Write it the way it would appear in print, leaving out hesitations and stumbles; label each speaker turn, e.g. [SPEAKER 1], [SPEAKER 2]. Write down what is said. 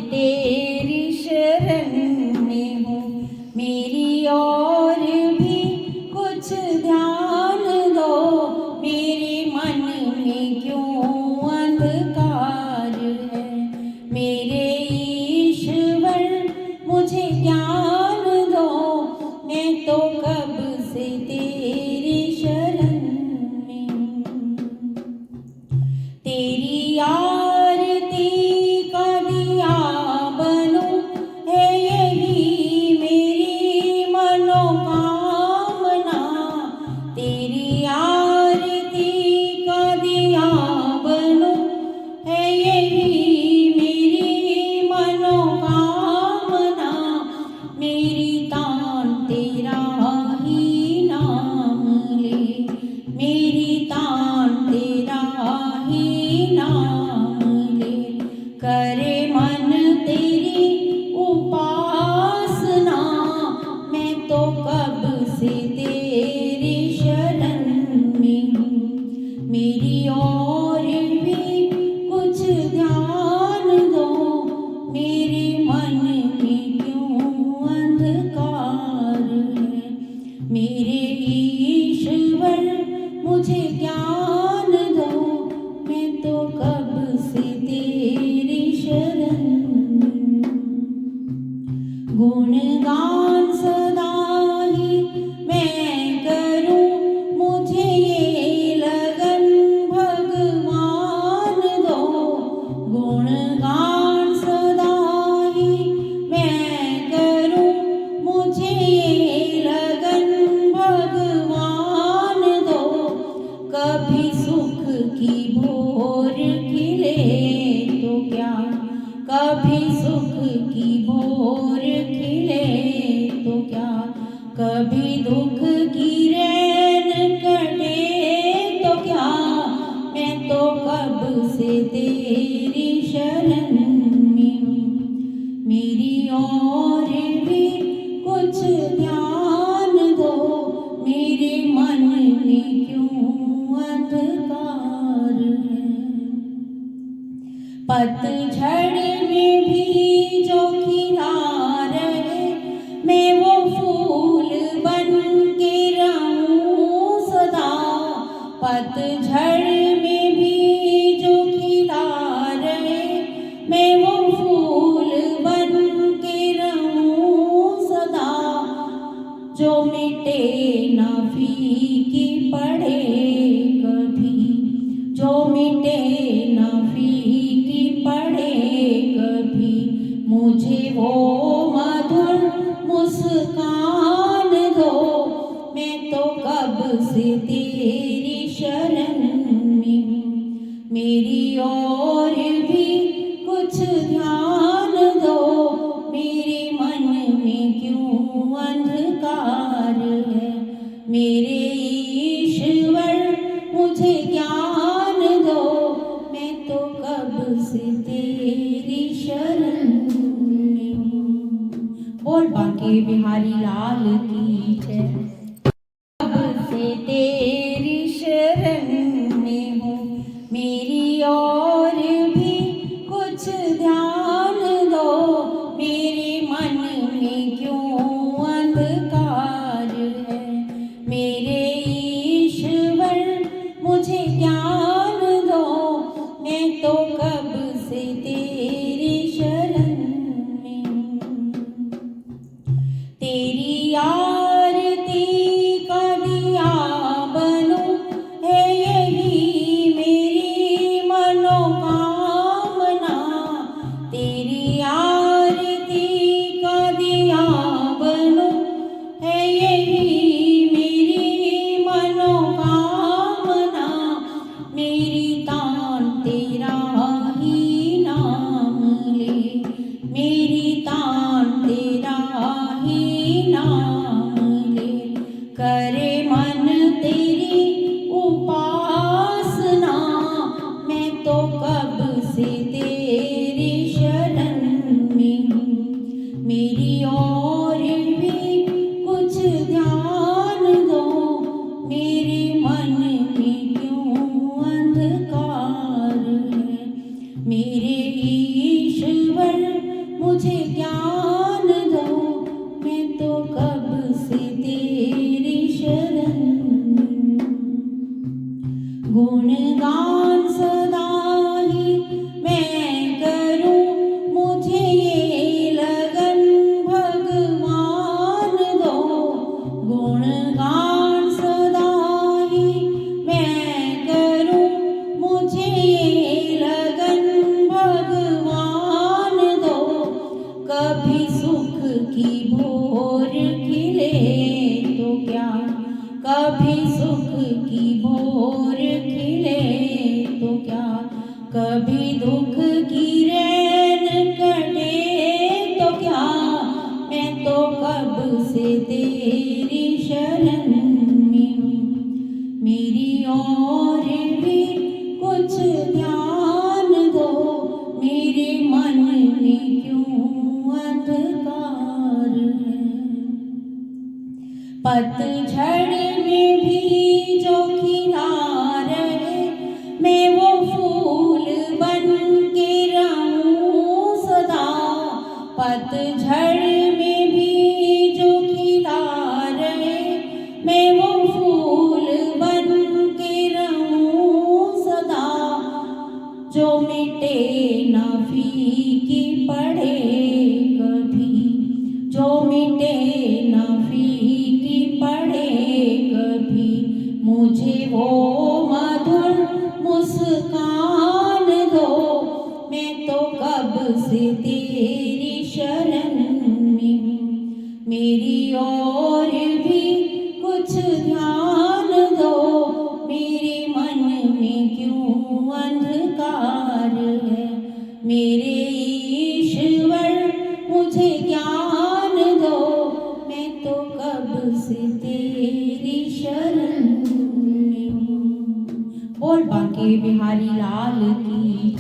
[SPEAKER 1] तेरी शरण में हूँ, मेरी और भी कुछ ध्यान दो। मेरे मन में क्यों अंधकार है, मेरे ईश्वर मुझे ज्ञान दो। मैं तो कब से तेरी शरण में हूँ। तेरी आरती का दिया बनूं, है यही मेरी मनोकामना। तेरी आरती का दिया बनूं, है यही मेरी मनोकामना। मेरी तान तेरा ही नाम ले, मेरी तान तेरा ही नाम ले। करे मन तेरी उपासना, मैं तो कब से तेरी शरण में हूँ। मेरी और भी कुछ ध्यान दो, मेरे मन में क्यों अंधकार है। मेरे ईश्वर मुझे ज्ञान दो, मैं तो कब से तेरी शरण में हूँ। गुणगान सदा ही मैं करूं, मुझे ये लगन भगवान दो। गुणगान सदा ही मैं करूं, मुझे ये लगन भगवान दो। कभी सुख की भोर खिले तो क्या, कभी सुख की भोर खिले तो क्या। कभी दुख की रैन कटे तो क्या, मैं तो कब से तेरी शरण में हूँ। मेरी और भी कुछ ध्यान दो, मेरे मन में क्यों अंधकार है। पतझड़ में भी जो खिला रहे, मैं वो फूल बन के रहूं सदा। पतझड़ में भी जो खिला रहे, मैं वो फूल बन के रहूं सदा। जो मिटे ना फीकी पड़े कभी, जो मिटे ना फीकी पड़े कभी। मुझे वो मधुर मुस्कान दो, मैं तो कब से तेरी शरण में हूँ। मेरी और भी कुछ ध्यान दो, मेरे मन में क्यों अंधकार है। मेरे ईश्वर मुझे ज्ञान दो, मैं तो कब से तेरी शरण में हूँ। बोल बांके बिहारी लाल की जय। कब से तेरी शरण में हूँ, मेरी और भी कुछ ध्यान दो। मेरे मन में क्यों अंधकार है, मेरे ईश्वर मुझे ज्ञान दो। मैं तो कब से तेरी शरण में हूँ। तेरी आरती का दिया पतझड़ में भी जो खिला रहे, मैं वो फूल बन के रहूं सदा। पतझड़ में भी जो खिला रहे, मैं वो फूल बन के रहूं सदा। जो मिटे ना फीकी पड़े कभी, जो मिटे ना फीकी पड़े कभी, मुझे वो मधुर मुस्कान दो। मैं तो कब से तेरी शरण में हूँ, मेरी और भी कुछ ध्यान दो। मेरे मन में क्यों अंधकार है, मेरे ईश्वर मुझे ज्ञान दो। मैं तो कब से तेरी शरण में हूँ। बोल बांके बिहारी लाल की